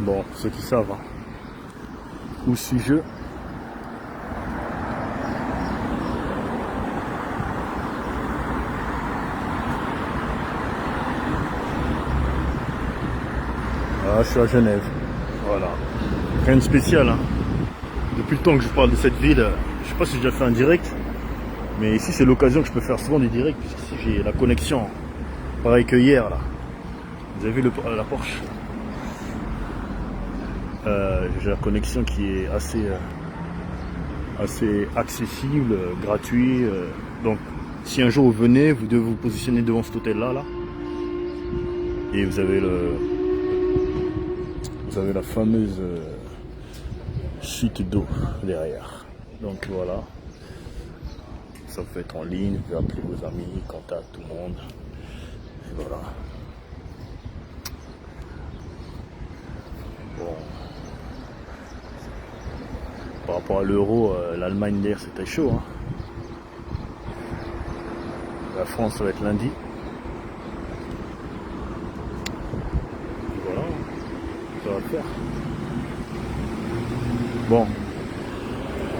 Bon, ceux qui savent, hein. Où suis-je? Ah, je suis à Genève. Voilà. Rien de spécial, hein. Depuis le temps que je parle de cette ville, je sais pas si j'ai déjà fait un direct, mais ici c'est l'occasion que je peux faire souvent des directs, puisqu'ici j'ai la connexion. Pareil que hier, là. Vous avez vu la Porsche? J'ai la connexion qui est assez accessible, gratuit. Donc, si un jour vous venez, vous devez vous positionner devant cet hôtel-là, là. Et vous avez la fameuse chute d'eau derrière. Donc voilà. Ça peut être en ligne, vous pouvez appeler vos amis, contact tout le monde. Et voilà. Bon. Par rapport à l'euro, l'Allemagne d'ailleurs c'était chaud, hein. La France ça va être lundi. Et voilà, ça va le faire. Bon,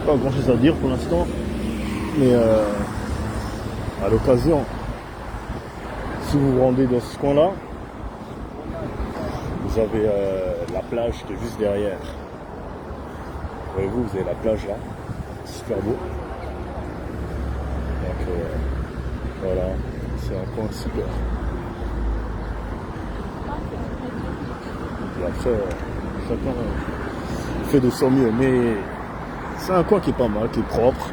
pas grand chose à dire pour l'instant, mais à l'occasion, si vous vous rendez dans ce coin-là, vous avez la plage qui est juste derrière. Voyez-vous, vous avez la plage là, super beau. Donc voilà, c'est un coin super. Et après, chacun fait de son mieux, mais c'est un coin qui est pas mal, qui est propre.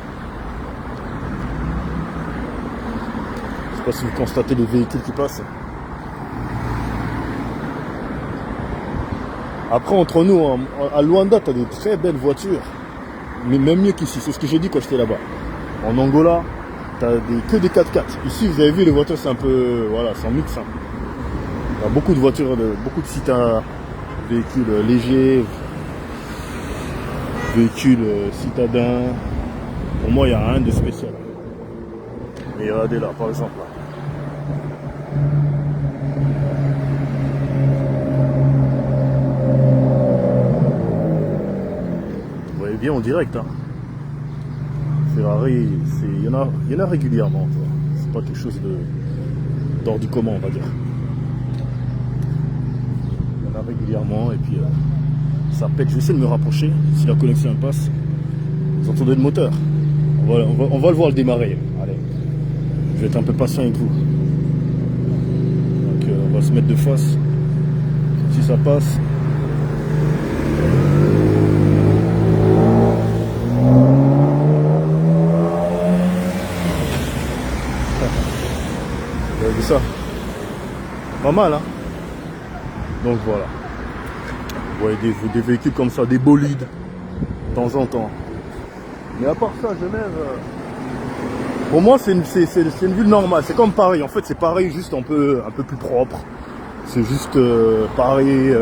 Je sais pas si vous constatez les véhicules qui passent. Après, entre nous, à Luanda, tu as des très belles voitures. Mais même mieux qu'ici. C'est ce que j'ai dit quand j'étais là-bas. En Angola, tu as que des 4x4. Ici, vous avez vu, les voitures, c'est un peu... Voilà, c'est en mix. Hein. Il y a beaucoup de voitures, beaucoup de sites à véhicules légers, véhicules citadins. Pour moi, il n'y a rien de spécial. Mais regardez là, par exemple. Là. Bien en direct, hein. Ferrari, il y en a régulièrement, c'est pas quelque chose d'hors du commun, on va dire. Il y en a régulièrement et puis ça pète. Je vais essayer de me rapprocher si la connexion passe. Vous entendez le moteur? On va le voir le démarrer. Allez, je vais être un peu patient avec vous. Donc on va se mettre de face. Si ça passe. Vous avez vu ça? Pas mal, hein? Donc voilà. Vous voyez des véhicules comme ça, des bolides, de temps en temps. Mais à part ça, Genève, pour moi, c'est une ville normale. C'est comme Paris. En fait, c'est Paris, juste un peu plus propre. C'est juste Paris,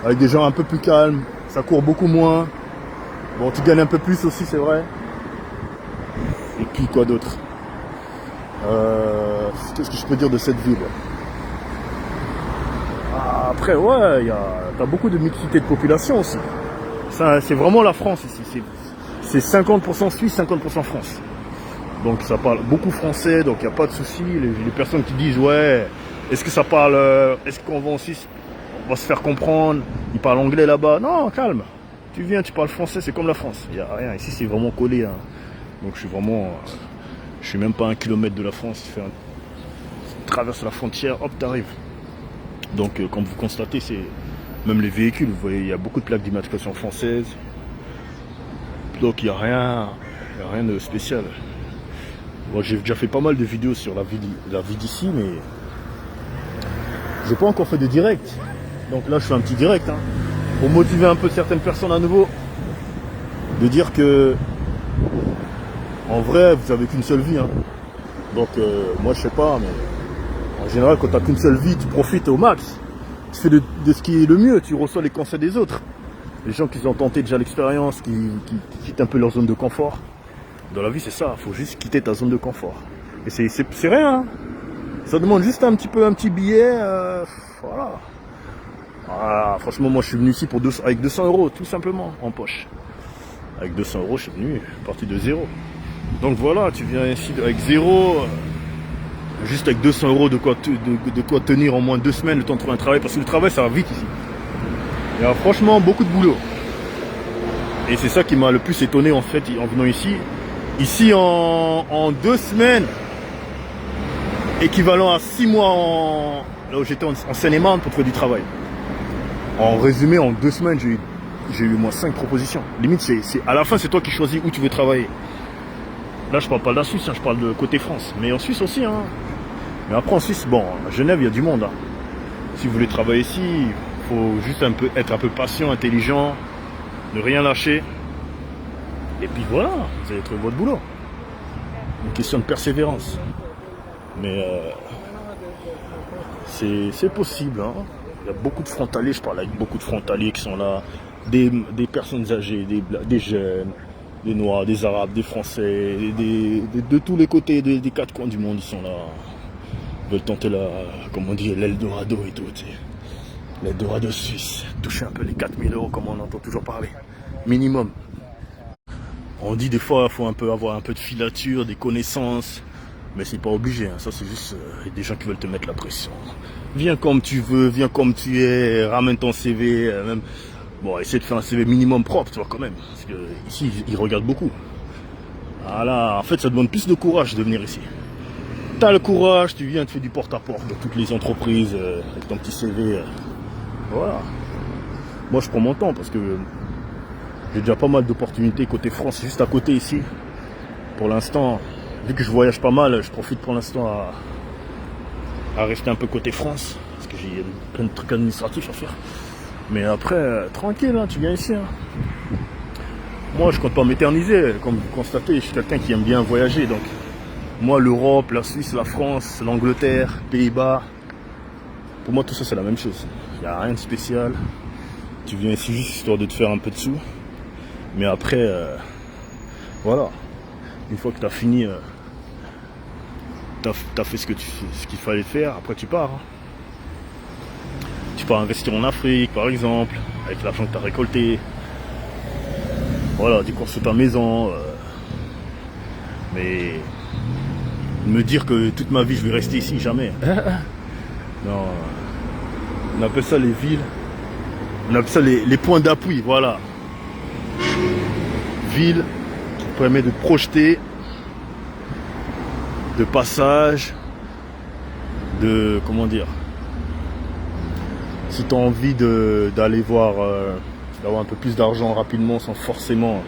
avec des gens un peu plus calmes. Ça court beaucoup moins. Bon, tu gagnes un peu plus aussi, c'est vrai. Et puis, quoi d'autre? Qu'est-ce que je peux dire de cette ville? Après, ouais, t'as beaucoup de mixité de population aussi. C'est vraiment la France ici. C'est 50% Suisse, 50% France. Donc ça parle beaucoup français, donc il n'y a pas de souci. Les personnes qui disent, ouais, est-ce que ça parle, est-ce qu'on va en Suisse, on va se faire comprendre, ils parlent anglais là-bas. Non, calme. Tu viens, tu parles français, c'est comme la France. Il n'y a rien. Ici, c'est vraiment collé. Hein. Donc je suis même pas à 1 kilomètre de la France. Tu traverses la frontière, hop, t'arrives. Donc comme vous constatez, c'est même les véhicules, vous voyez, il y a beaucoup de plaques d'immatriculation française. Donc il n'y a rien de spécial. Moi, j'ai déjà fait pas mal de vidéos sur la vie d'ici, mais j'ai pas encore fait de direct. Donc là, je fais un petit direct, hein, pour motiver un peu certaines personnes à nouveau, de dire que en vrai, vous avez qu'une seule vie. Hein. Donc moi, je sais pas, mais en général, quand tu n'as qu'une seule vie, tu profites au max. Tu fais de ce qui est le mieux, tu reçois les conseils des autres. Les gens qui ont tenté déjà l'expérience, qui quittent un peu leur zone de confort. Dans la vie, c'est ça, il faut juste quitter ta zone de confort. Et c'est rien, hein. Ça demande juste un petit billet, voilà. Ah, franchement, moi je suis venu ici avec 200 euros, tout simplement, en poche. Avec 200 euros, je suis venu, parti de zéro. Donc voilà, tu viens ici avec zéro, juste avec 200 euros de quoi tenir en moins de 2 semaines le temps de trouver un travail, parce que le travail ça va vite ici. Il y a franchement beaucoup de boulot. Et c'est ça qui m'a le plus étonné en fait en venant ici. Ici en 2 semaines, équivalent à 6 mois là où j'étais en Seine-et-Marne pour trouver du travail. En résumé, en 2 semaines, j'ai eu au moins 5 propositions. Limite, à la fin, c'est toi qui choisis où tu veux travailler. Là, je parle pas de la Suisse, hein, je parle de côté France. Mais en Suisse aussi. Hein. Mais après, en Suisse, bon, à Genève, il y a du monde. Hein. Si vous voulez travailler ici, il faut juste être un peu patient, intelligent, ne rien lâcher. Et puis voilà, vous allez trouver votre boulot. Une question de persévérance. Mais c'est possible. Hein. Il y a beaucoup de frontaliers, je parle avec beaucoup de frontaliers qui sont là. Des personnes âgées, des jeunes, des Noirs, des Arabes, des Français, de tous les côtés, des 4 coins du monde, ils sont là. Ils veulent tenter comment dire, l'Eldorado et tout. Tu sais. L'Eldorado suisse. Toucher un peu les 4000 euros comme on entend toujours parler. Minimum. On dit des fois qu'il faut avoir un peu de filature, des connaissances. Mais c'est pas obligé, hein. Ça c'est juste des gens qui veulent te mettre la pression. Viens comme tu veux, viens comme tu es, ramène ton CV, même. Bon, essaie de faire un CV minimum propre, tu vois, quand même. Parce que ici, ils regardent beaucoup. Voilà, en fait, ça demande plus de courage de venir ici. T'as le courage, tu viens, tu fais du porte-à-porte dans toutes les entreprises, avec ton petit CV. Voilà. Moi, je prends mon temps parce que j'ai déjà pas mal d'opportunités côté France, juste à côté ici. Pour l'instant, vu que je voyage pas mal, je profite pour l'instant à rester un peu côté France. Parce que j'ai plein de trucs administratifs à faire. Mais après, tranquille, hein, tu viens ici. Hein. Moi, je compte pas m'éterniser. Comme vous constatez, je suis quelqu'un qui aime bien voyager. Donc, moi, l'Europe, la Suisse, la France, l'Angleterre, Pays-Bas, pour moi, tout ça, c'est la même chose. Il n'y a rien de spécial. Tu viens ici juste histoire de te faire un peu de sous. Mais après, voilà. Une fois que tu as fini, tu as fait ce qu'il fallait faire, après tu pars. Hein. Tu pars investir en Afrique, par exemple, avec l'argent que tu as récolté. Voilà, tu construis ta maison. Mais me dire que toute ma vie je vais rester ici, jamais. Non. On appelle ça les villes. On appelle ça les points d'appui, voilà. Ville qui permet de projeter, de passage, de, comment dire, si tu as envie d'aller voir, d'avoir un peu plus d'argent rapidement sans forcément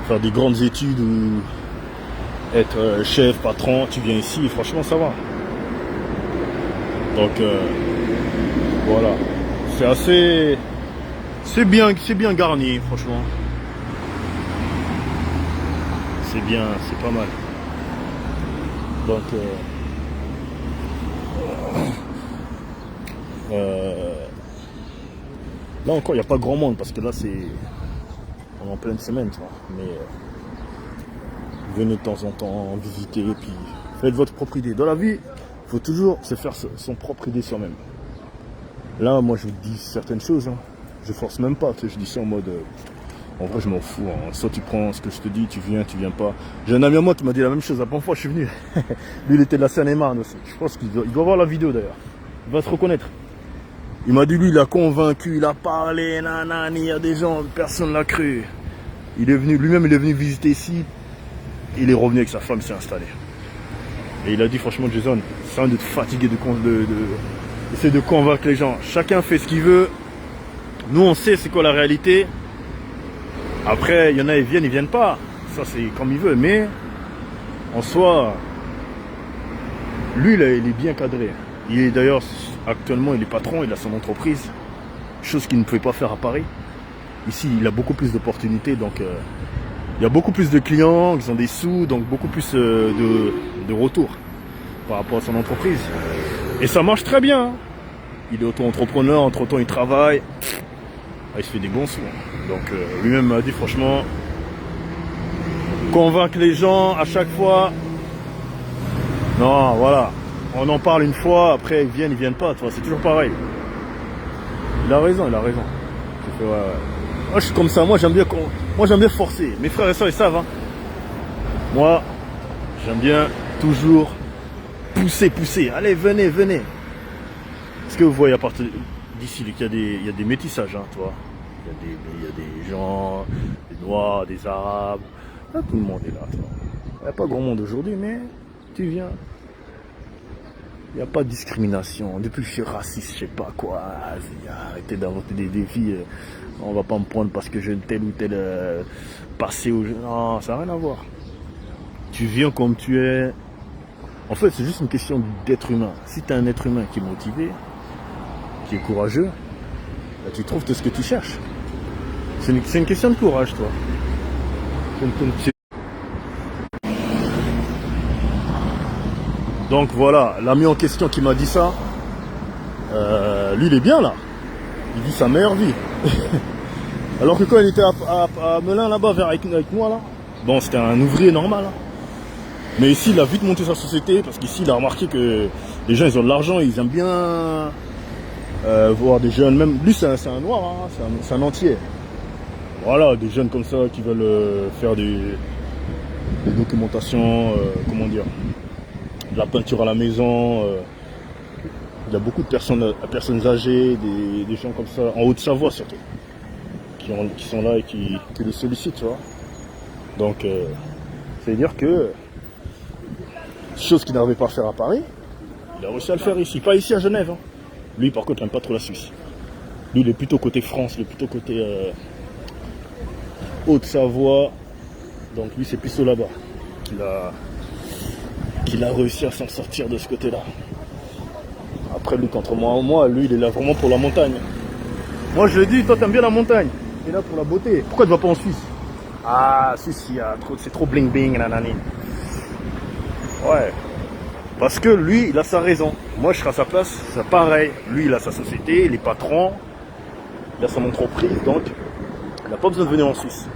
faire des grandes études ou être chef, patron, tu viens ici et franchement ça va. Donc voilà, c'est bien garni franchement. C'est bien, c'est pas mal. Donc là encore il n'y a pas grand monde parce que là on est en pleine semaine, tu vois. Mais venez de temps en temps visiter et puis faites votre propre idée. Dans la vie, il faut toujours se faire son propre idée soi-même. Là, moi je vous dis certaines choses, hein. Je force même pas, tu sais, je dis ça en mode en vrai je m'en fous, hein. Soit tu prends ce que je te dis, tu viens pas. J'ai un ami à moi qui m'a dit la même chose la première fois je suis venu. Lui il était de la Seine-et-Marne aussi. Je pense qu'il doit voir la vidéo d'ailleurs. Il va se reconnaître. Il m'a dit lui il a convaincu, il a parlé, nanani, il y a des gens, personne l'a cru. Il est venu, lui-même il est venu visiter ici. Il est revenu avec sa femme, s'est installé. Et il a dit franchement Jason, c'est un de fatigué essayer de convaincre les gens. Chacun fait ce qu'il veut. Nous on sait c'est quoi la réalité. Après, il y en a, ils viennent pas. Ça, c'est comme il veut. Mais, en soi, lui, là, il est bien cadré. Il est d'ailleurs, actuellement, il est patron, il a son entreprise. Chose qu'il ne pouvait pas faire à Paris. Ici, il a beaucoup plus d'opportunités. Donc, il y a beaucoup plus de clients qui ont des sous. Donc, beaucoup plus de retour par rapport à son entreprise. Et ça marche très bien. Hein. Il est auto-entrepreneur. Entre-temps, il travaille. Il se fait des bons sous. Donc lui-même m'a dit franchement, convaincre les gens à chaque fois. Non, voilà. On en parle une fois, après ils viennent pas. C'est toujours pareil. Il a raison, il a raison. J'ai fait, ouais, ouais. Moi, je suis comme ça. Moi, j'aime bien forcer. Mes frères et sœurs, ils savent. Hein. Moi, j'aime bien toujours pousser. Allez, venez. Est-ce que vous voyez à partir d'ici il y a des métissages, hein, tu vois. Il y a des gens, des noirs, des arabes. Là, tout le monde est là, tu vois. Il n'y a pas grand monde aujourd'hui, mais tu viens. Il n'y a pas de discrimination. Depuis que je suis raciste, je sais pas quoi. Arrêtez d'inventer des défis. On va pas me prendre parce que j'ai tel ou tel passé. Non, ça n'a rien à voir. Tu viens comme tu es. En fait, c'est juste une question d'être humain. Si tu es un être humain qui est motivé, qui est courageux, bah, tu trouves tout ce que tu cherches. C'est une question de courage, toi. Donc voilà, l'ami en question qui m'a dit ça, lui il est bien là. Il vit sa meilleure vie. Alors que quand il était à Melun là-bas avec moi là, bon c'était un ouvrier normal. Hein. Mais ici il a vite monté sa société parce qu'ici il a remarqué que les gens ils ont de l'argent, ils aiment bien voir des jeunes, même lui c'est un noir, hein, c'est un entier. Voilà, des jeunes comme ça qui veulent faire des documentations, comment dire, de la peinture à la maison. Il y a beaucoup de personnes âgées, des gens comme ça, en Haute-Savoie surtout, qui sont là et qui les sollicitent, tu vois. Donc, c'est-à-dire que, chose qu'il n'arrivait pas à faire à Paris, il a réussi à le faire ici. Pas ici à Genève. Hein. Lui, par contre, il n'aime pas trop la Suisse. Lui, il est plutôt côté France, il est plutôt côté Haute-Savoie. Donc, lui, c'est plutôt là-bas qu'il a réussi à s'en sortir de ce côté-là. Après, lui, contre moi, lui, il est là vraiment pour la montagne. Moi, je lui ai dit, toi, t'aimes bien la montagne. T'es là pour la beauté. Pourquoi tu vas pas en Suisse? Ah, Suisse, c'est trop bling-bling, nanani. Ouais. Parce que lui, il a sa raison. Moi, je serai à sa place, c'est pareil. Lui, il a sa société, il est patron, il a son entreprise, donc il n'a pas besoin de venir en Suisse.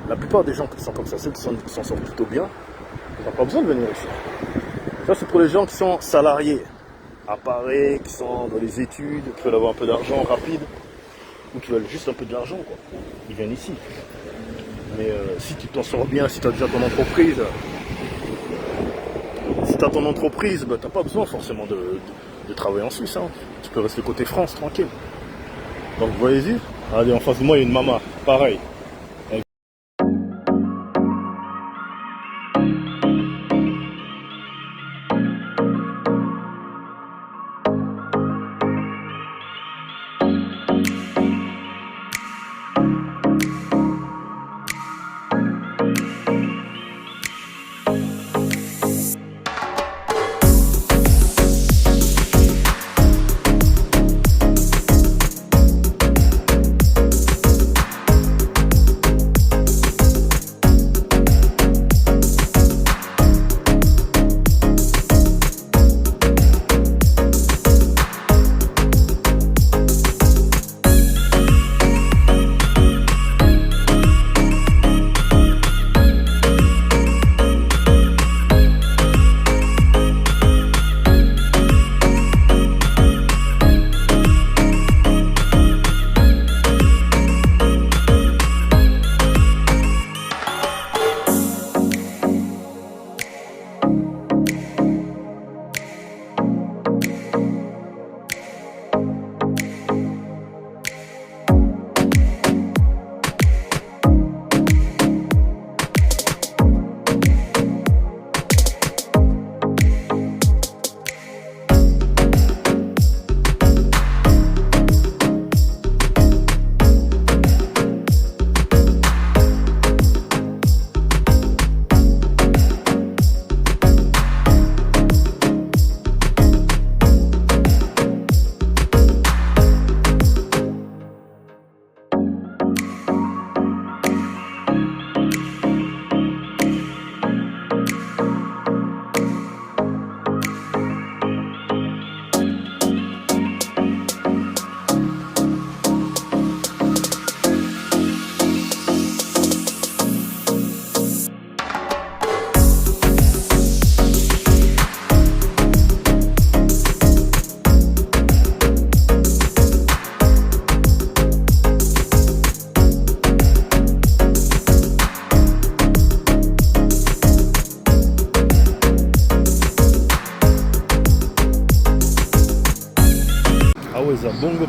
La plupart des gens qui sont comme ça, ceux qui s'en sortent plutôt bien, ils n'ont pas besoin de venir ici. Ça, c'est pour les gens qui sont salariés, à Paris, qui sont dans les études, qui veulent avoir un peu d'argent rapide, ou qui veulent juste un peu d'argent, quoi. Ils viennent ici. Mais si tu t'en sors bien, si tu as déjà ton entreprise, bah, tu n'as pas besoin forcément de travailler en Suisse. Hein. Tu peux rester côté France, tranquille. Donc, voyez-y. Allez, en face de moi, il y a une maman. Pareil.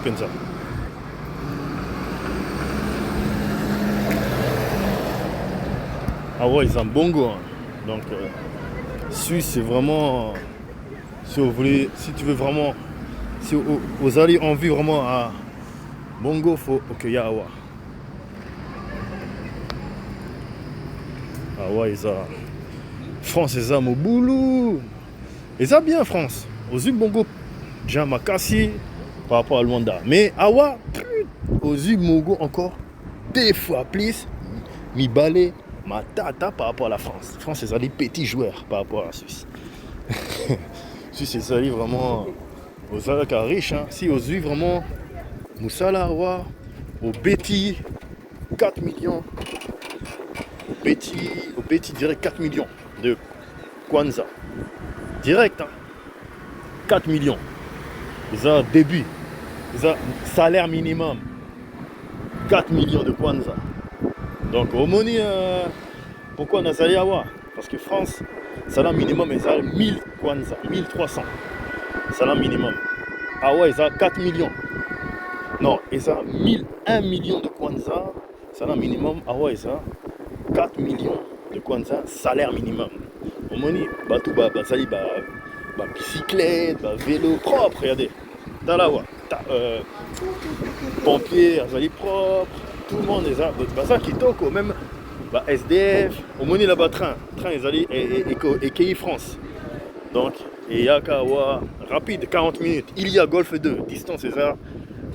penza. Ah ouais, ils ont bongo. Hein. Donc, Suisse, c'est vraiment. Si vous voulez, si tu veux vraiment. Si vous allez envie vraiment à bongo, faut qu'il y ait Awa. Awa, ils ont. France, ils ont mon boulot. Ils ont bien, France. Aux yeux bongo, déjà Makassi par rapport à Luanda. Mais Awa, aux yeux bongo encore 2 fois plus. Mi balai. Ma tata par rapport à la France. La France, c'est des petits joueurs par rapport à la Suisse. Suisse, c'est des vraiment aux Alaka riches. Hein. Si aux yeux vraiment Moussala, au Betty, 4 millions. Au Betty, direct 4 millions de Kwanza. Direct, hein. 4 millions. Ils ont début. Ils ont salaire minimum. 4 millions de Kwanza. Donc, au Moni, pourquoi on a allé avoir? Parce que France, salaire minimum, ils ont 1000 Kwanza, 1300. Salaire minimum. Ah ouais, ils ont 4 millions. Non, ils ont 1 million de Kwanza, salaire minimum. Ah ouais, ils ont 4 millions de Kwanza, salaire minimum. Au Moni, tout, bicyclette, vélo propre, regardez. T'as là, ouais. Pompiers, ils propre. Tout le monde est là. Ça qui toque, même SDF, au Moni là-bas, train, ils allaient et KI France. Donc, et Yakawa, rapide, 40 minutes. Il y a Golf 2, distance, et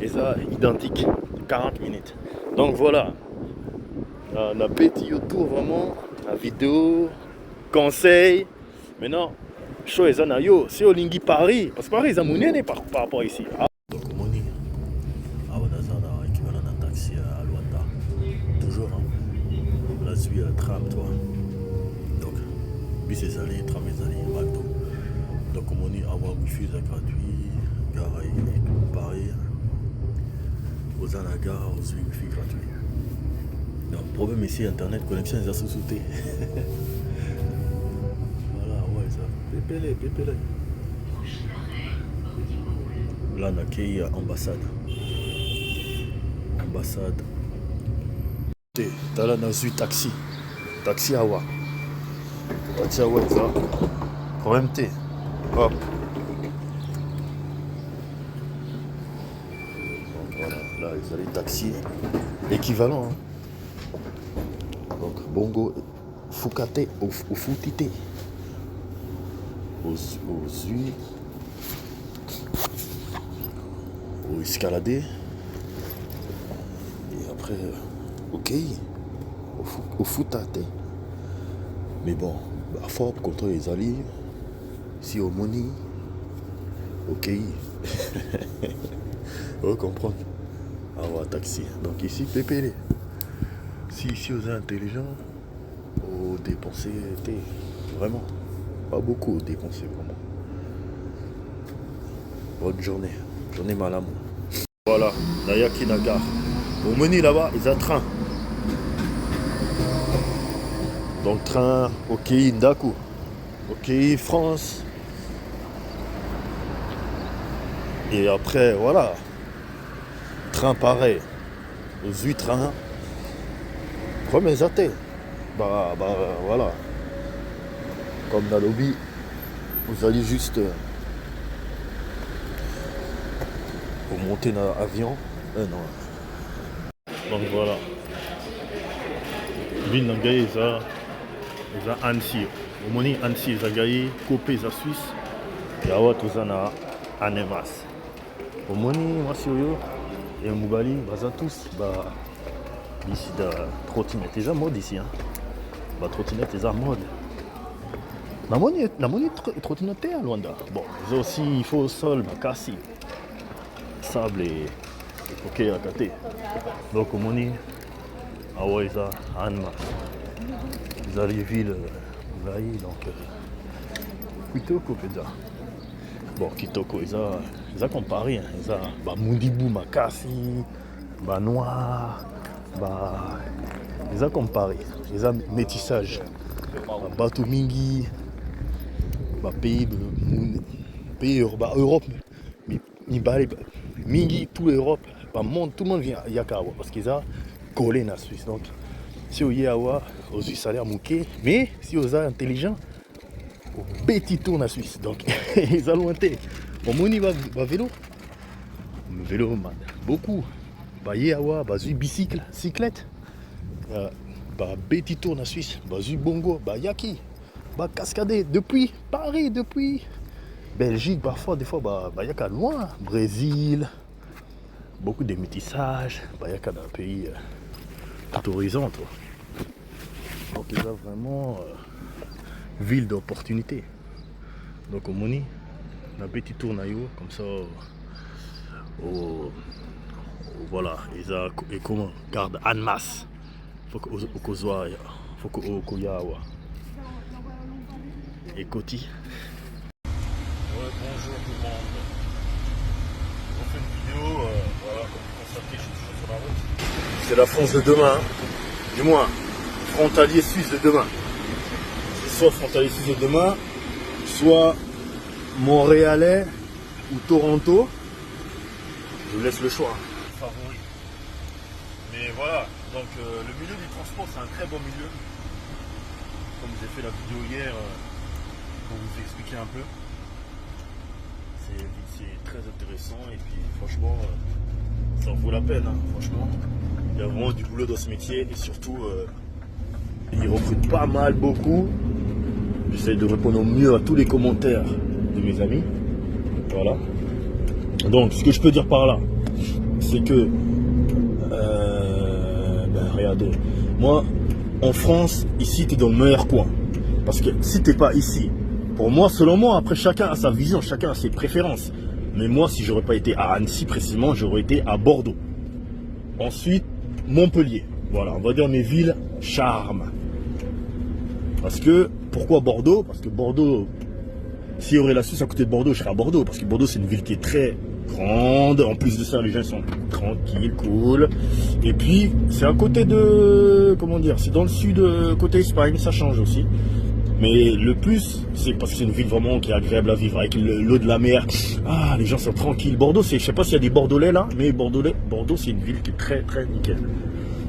ça identique, 40 minutes. Donc voilà, on a petit autour vraiment, la vidéo, conseil. Maintenant, show et Zanayo, c'est au Lingui Paris, parce que Paris, ils ont monnaie par rapport à ici. Donc, au Moni, on a équivalent d'un taxi à Luanda. Toujours, hein. La suite tram, toi. Donc, bus est allé, tram est allé, McDo. Donc, on dit avoir wifi gratuit, gare pareil. Aux Anaga, aux wifi gratuit. Donc, le problème ici, internet, connexion, ils ont sous-sauté. Voilà, ouais, ça. Pépélé. Là, on a accueilli ambassade. T'as là, on a taxi. Taxi Awa. Taxi Awa, ça. Problème T. Hop. Donc voilà, là, ils allaient taxi. Équivalent. Hein. Donc, bongo, Fukate, au Futite. Aux U. Au escaladé. Et après, ok. Au Futate. Mais bon, fort contre les alliés. Si au Moni, ok. Vous comprenez? Ah ouais, taxi. Donc ici, PPL. Si ici vous êtes intelligent, vous dépensez, vraiment. Pas beaucoup dépensé vraiment. Bonne journée. Journée malam. Voilà, Nayaki Nagar. Au Moni là-bas, ils ont train. Donc train, ok, Ndaku. Ok, France. Et après, voilà. Train pareil. Aux 8 trains. Premier athées. Voilà. Comme dans le lobby, vous allez juste vous monter dans l'avion. Non. Donc voilà. Ville Nangaye, ils ont Annecy. Au Moni, Annecy, ils ont gagné. Copé, ils ont Suisse. Et à Ouat, ils ont Anemas. Au Moni, Massioyo et Moubali, ils ont tous. Ici, de trottinette. Ils ont mode ici. Hein. Trottinette, ils ont mode. La monnaie trottinette à Luanda. Bon, ils ont aussi, il faut sol, Makassi. Sable et ok à côté. Donc au Moni, à Ouaïza, à Anma. Ils ont les villes là, donc Kitoko déjà. Bon, Kitoko, ils ont comparé. Hein. Ils ont Mundibou, Makassi, Noir, ils ont comparé. Ils ont métissage. Batumingi, pays urbain, Europe, Mingi, toute l'Europe, tout le monde vient à Yakawa parce qu'ils ont collé dans la Suisse. Donc, si vous y avez aux salaires mouqués, mais si vous êtes intelligent, au petit tour en Suisse. Donc, ils ont lointain. Bon, mon va vélo. Vélo, man. Beaucoup. Bah, y a bah, bicycle, cyclette. Bah, petit tour en Suisse. Bah, bongo. Bah, yaki. Bah, cascade. Depuis Paris, depuis Belgique, parfois, des fois, bah, y a qu'à loin. Brésil. Beaucoup de métissage. Bah, y a qu'à dans un pays tout horizon, toi. Donc, ils ont vraiment ville d'opportunité. Donc, au Moni, on a un petit tour comme ça. Voilà, ils ont et comment garde en masse. Faut que faut que et Koti. Ouais, bonjour tout le monde. On fait une vidéo, voilà, comme vous constatez, je suis toujours sur la route. C'est la France de demain, hein. Du moins, frontalier suisse de demain. C'est soit frontalier suisse de demain, soit montréalais ou Toronto. Je vous laisse le choix. Favori. Mais voilà, donc le milieu du transport, c'est un très bon milieu. Comme j'ai fait la vidéo hier, pour vous expliquer un peu. C'est très intéressant et puis franchement, ça en vaut la peine. Hein, franchement, il y a vraiment du boulot dans ce métier et surtout, ils recrutent pas mal, beaucoup. J'essaie de répondre au mieux à tous les commentaires de mes amis. Voilà. Donc, ce que je peux dire par là, c'est que, regardez, moi, en France, ici, tu es dans le meilleur coin. Parce que si tu n'es pas ici, pour moi, selon moi, après, chacun a sa vision, chacun a ses préférences. Mais moi, si j'aurais pas été à Annecy précisément, j'aurais été à Bordeaux. Ensuite, Montpellier. Voilà, on va dire mes villes charme. Parce que, pourquoi Bordeaux? Parce que Bordeaux, s'il y aurait la Suisse à côté de Bordeaux, je serais à Bordeaux. Parce que Bordeaux, c'est une ville qui est très grande. En plus de ça, les gens sont tranquilles, cool. Et puis, c'est à côté de... Comment dire? C'est dans le sud, côté Espagne, ça change aussi. Mais le plus, c'est parce que c'est une ville vraiment qui est agréable à vivre. Avec l'eau de la mer. Ah, les gens sont tranquilles. Bordeaux, c'est... Je sais pas s'il y a des Bordelais là, mais Bordeaux, c'est une ville qui est très, très nickel.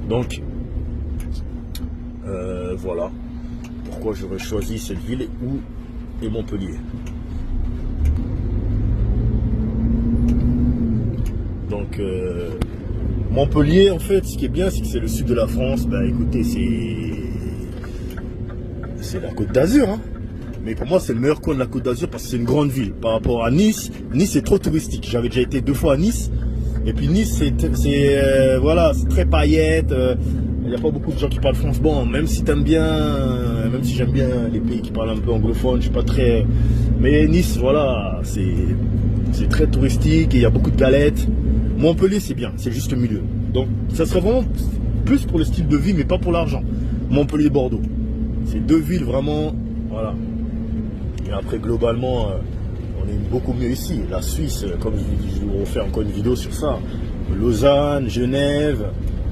Donc, voilà. Pourquoi j'aurais choisi cette ville et Montpellier. Donc Montpellier, en fait, ce qui est bien, c'est que c'est le sud de la France. Ben écoutez, c'est la Côte d'Azur, hein. Mais pour moi, c'est le meilleur coin de la Côte d'Azur parce que c'est une grande ville. Par rapport à Nice, Nice c'est trop touristique. J'avais déjà été 2 fois à Nice. Et puis Nice, voilà, c'est très paillette. Il n'y a pas beaucoup de gens qui parlent français. Bon, même si t'aimes bien, même si j'aime bien les pays qui parlent un peu anglophone, je suis pas très. Mais Nice, voilà, c'est très touristique et il y a beaucoup de galettes. Montpellier, c'est bien, c'est juste le milieu. Donc, ça serait vraiment plus pour le style de vie, mais pas pour l'argent. Montpellier, Bordeaux. C'est 2 villes vraiment, voilà. Et après, globalement, on est beaucoup mieux ici. La Suisse, comme je vous refais encore une vidéo sur ça. Lausanne, Genève,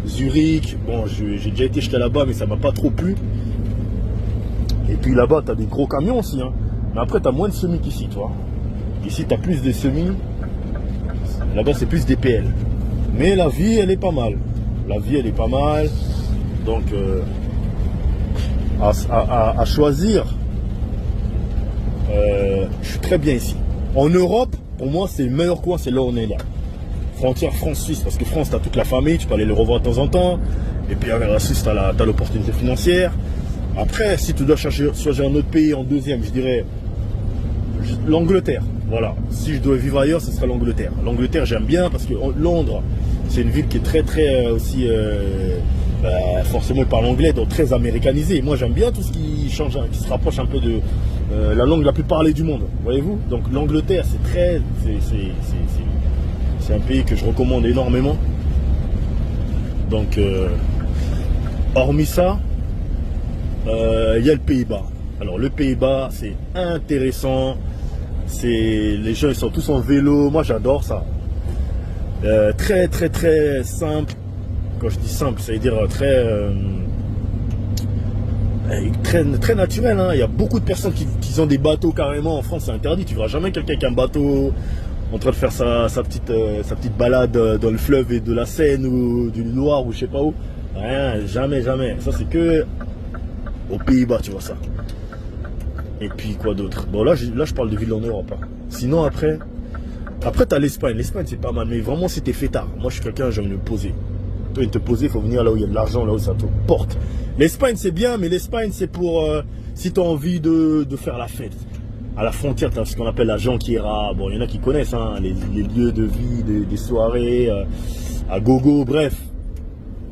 Zurich. Bon, j'ai déjà été jeté là-bas, mais ça m'a pas trop plu. Et puis là-bas, tu as des gros camions aussi. Hein. Mais après, tu as moins de semis qu'ici, toi. Ici, tu as plus de semis. Là-bas, c'est plus des PL. Mais la vie, elle est pas mal. La vie, elle est pas mal. Donc, à choisir, je suis très bien ici. En Europe, pour moi, c'est le meilleur coin, c'est là où on est là. Frontière France-Suisse, parce que France, tu as toute la famille, tu peux aller le revoir de temps en temps. Et puis avec la Suisse, tu as l'opportunité financière. Après, si tu dois choisir un autre pays en deuxième, je dirais l'Angleterre. Voilà. Si je dois vivre ailleurs, ce serait l'Angleterre. L'Angleterre, j'aime bien parce que Londres, c'est une ville qui est très, très aussi... forcément, ils parlent anglais, donc très américanisé. Moi, j'aime bien tout ce qui change, qui se rapproche un peu de la langue la plus parlée du monde. Voyez-vous? Donc l'Angleterre, c'est très... C'est un pays que je recommande énormément. Donc, hormis ça, il y a le Pays-Bas. Alors, le Pays-Bas, c'est intéressant. Les gens, ils sont tous en vélo. Moi, j'adore ça. Très, très, très simple. Quand je dis simple, ça veut dire très naturel. Hein. Il y a beaucoup de personnes qui ont des bateaux carrément. En France, c'est interdit. Tu ne verras jamais quelqu'un qui a un bateau. en train de faire sa petite balade dans le fleuve et de la Seine ou du Loire ou je sais pas où. Rien, jamais, jamais. Ça c'est que aux Pays-Bas, tu vois ça. Et puis quoi d'autre? Bon là je parle de villes en Europe. Hein. Sinon après t'as l'Espagne. L'Espagne c'est pas mal, mais vraiment c'était fait tard. Moi je suis quelqu'un, j'aime me poser. Toi, te poser, il faut venir là où il y a de l'argent, là où ça te porte. L'Espagne c'est bien, mais l'Espagne c'est pour si tu as envie de faire la fête. À la frontière, tu as ce qu'on appelle la Jonquiera. Bon, il y en a qui connaissent hein, les lieux de vie, des soirées, à gogo, bref.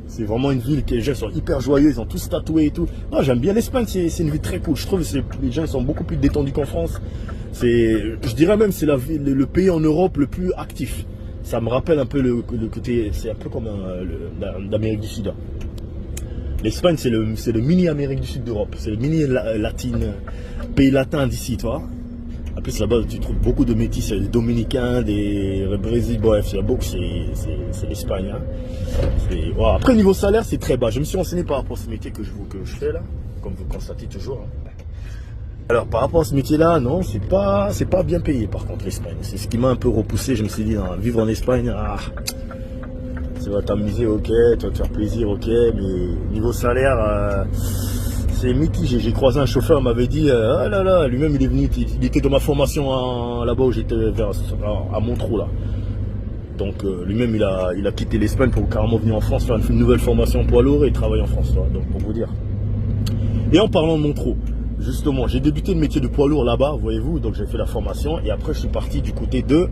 C'est vraiment une ville que les gens sont hyper joyeux, ils ont tous tatoués et tout. Non, j'aime bien l'Espagne, c'est une ville très cool. Je trouve que les gens sont beaucoup plus détendus qu'en France. Je dirais même c'est le pays en Europe le plus actif. Ça me rappelle un peu le côté, c'est un peu comme l'Amérique du Sud. Hein. L'Espagne, c'est le mini Amérique du Sud d'Europe. C'est le mini latine, pays latin d'ici, tu vois. En plus, là-bas, tu trouves beaucoup de métis, des Dominicains, des Brésil, bref, c'est l'Espagne. Hein. Voilà. Après, niveau salaire, c'est très bas. Je me suis renseigné par rapport à ce métier que je fais là, comme vous constatez toujours. Hein. Alors, par rapport à ce métier-là, non, c'est pas bien payé, par contre, l'Espagne. C'est ce qui m'a un peu repoussé. Je me suis dit, non, vivre en Espagne, tu vas t'amuser, ok, tu vas te faire plaisir, ok, mais niveau salaire, c'est mitigé. J'ai croisé un chauffeur, il m'avait dit, ah là là, lui-même il est venu, il était dans ma formation là-bas où j'étais à Montreux là. Donc lui-même il a quitté l'Espagne pour carrément venir en France faire une nouvelle formation poids lourd et travailler en France, là, donc pour vous dire. Et en parlant de Montreux, justement, j'ai débuté le métier de poids lourd là-bas, voyez-vous, donc j'ai fait la formation et après je suis parti du côté de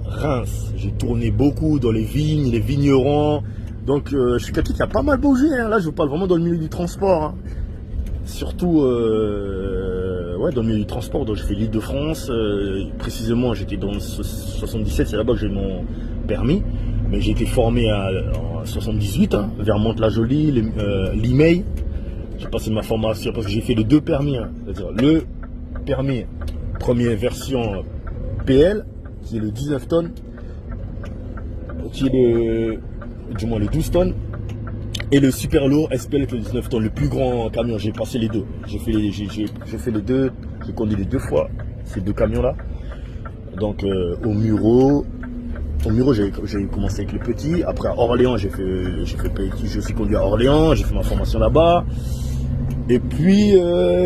Reims. J'ai tourné beaucoup dans les vignes, les vignerons. Donc je suis quelqu'un qui a pas mal bougé. Hein. Là je vous parle vraiment dans le milieu du transport. Hein. Surtout ouais, dans le milieu du transport. Donc j'ai fait l'Île-de-France. Précisément j'étais dans le 77, c'est là-bas que j'ai mon permis. Mais j'ai été formé en 78 hein, vers Mantes-la-Jolie, l'email. J'ai passé ma formation parce que j'ai fait les deux permis. Hein. C'est-à-dire le permis première version PL, qui est le 19 tonnes, qui est du moins le 12 tonnes, et le super lourd SPL avec le 19 tonnes, le plus grand camion. J'ai passé les deux. J'ai fait les deux, j'ai conduit les deux fois ces deux camions-là. Donc au Muro, j'ai commencé avec le petit. Après à Orléans, j'ai aussi conduit à Orléans, j'ai fait ma formation là-bas. Et puis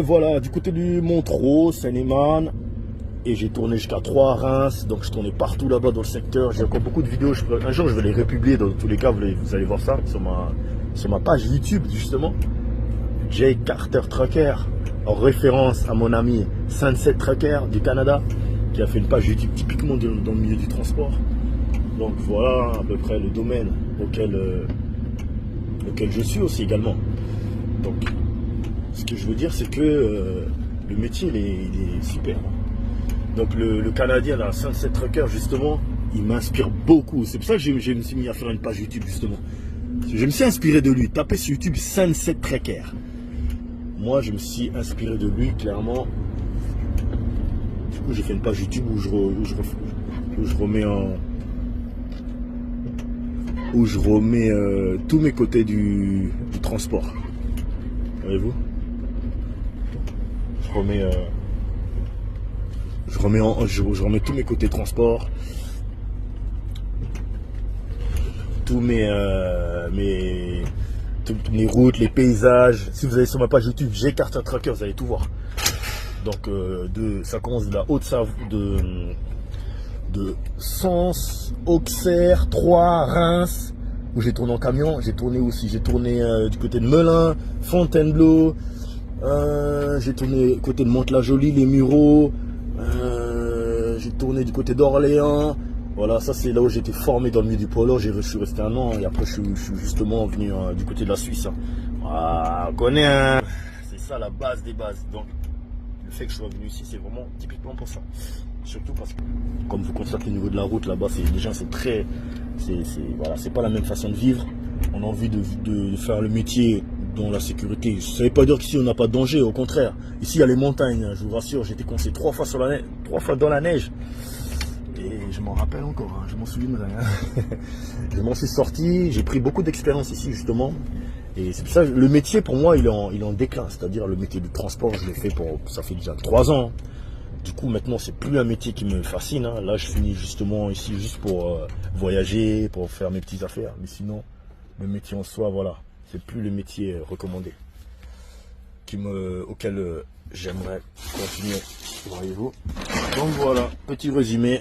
voilà, du côté du Montreux, Seine-et-Marne. Et j'ai tourné jusqu'à 3 Reims, donc je tournais partout là-bas dans le secteur. J'ai encore beaucoup de vidéos, un jour je vais les republier, dans tous les cas vous allez voir ça sur ma page YouTube justement. Jay Carter Trucker, en référence à mon ami Sunset Trucker du Canada, qui a fait une page YouTube typiquement dans le milieu du transport. Donc voilà à peu près le domaine auquel je suis aussi également. Donc ce que je veux dire c'est que le métier il est super. Donc le Canadien, là, Sunset Trucker, justement, il m'inspire beaucoup. C'est pour ça que je me suis mis à faire une page YouTube, justement. Je me suis inspiré de lui. Tapez sur YouTube Sunset Trucker. Moi, je me suis inspiré de lui, clairement. Du coup, j'ai fait une page YouTube où je remets tous mes côtés du transport. Voyez-vous? Je remets tous mes côtés transport, toutes les routes, les paysages. Si vous allez sur ma page YouTube, j'ai Carter Trucker, vous allez tout voir. Donc ça commence de la Haute-Savoie, de Sens, Auxerre, Troyes, Reims, où j'ai tourné en camion. J'ai tourné du côté de Melun, Fontainebleau. J'ai tourné du côté de Mantes-la-Jolie, les Mureaux. J'ai tourné du côté d'Orléans. Voilà, ça c'est là où j'ai été formé dans le milieu du poids lourd. Je suis resté 1 an et après je suis justement venu du côté de la Suisse. Hein. Ah, on connaît, hein. C'est ça la base des bases. Donc le fait que je sois venu ici, c'est vraiment typiquement pour ça. Surtout parce que, comme vous constatez au niveau de la route là-bas, les gens sont très, voilà, c'est pas la même façon de vivre. On a envie de faire le métier dans la sécurité. Ça ne veut pas dire qu'ici on n'a pas de danger, au contraire. Ici il y a les montagnes, je vous rassure, j'ai été coincé 3 fois sur la neige, 3 fois dans la neige. Et je m'en rappelle encore, hein, je m'en souviendrai. Hein. Je m'en suis sorti, j'ai pris beaucoup d'expérience ici justement. Et c'est pour ça que le métier pour moi il est en déclin. C'est-à-dire le métier du transport, je l'ai fait ça fait déjà 3 ans. Du coup, maintenant, c'est plus un métier qui me fascine. Hein. Là, je finis justement ici juste pour voyager, pour faire mes petites affaires. Mais sinon, le métier en soi, voilà, c'est plus le métier recommandé auquel j'aimerais continuer. Voyez-vous. Donc voilà, petit résumé.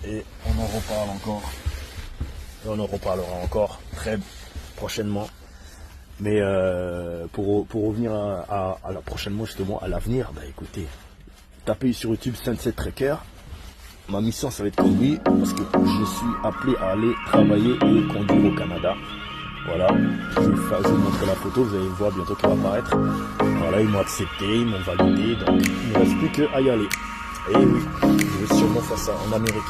Et on en reparle encore. Et on en reparlera encore très prochainement. Mais pour revenir à la prochainement, justement, à l'avenir, bah écoutez, tapez sur YouTube Sunset Trekker. Ma mission, ça va être conduit parce que je suis appelé à aller travailler et conduire au Canada. Voilà, je vais vous montrer la photo, vous allez voir bientôt qu'elle va apparaître. Voilà, ils m'ont accepté, ils m'ont validé, donc il ne reste plus qu'à y aller. Et oui, je vais sûrement faire ça en Amérique.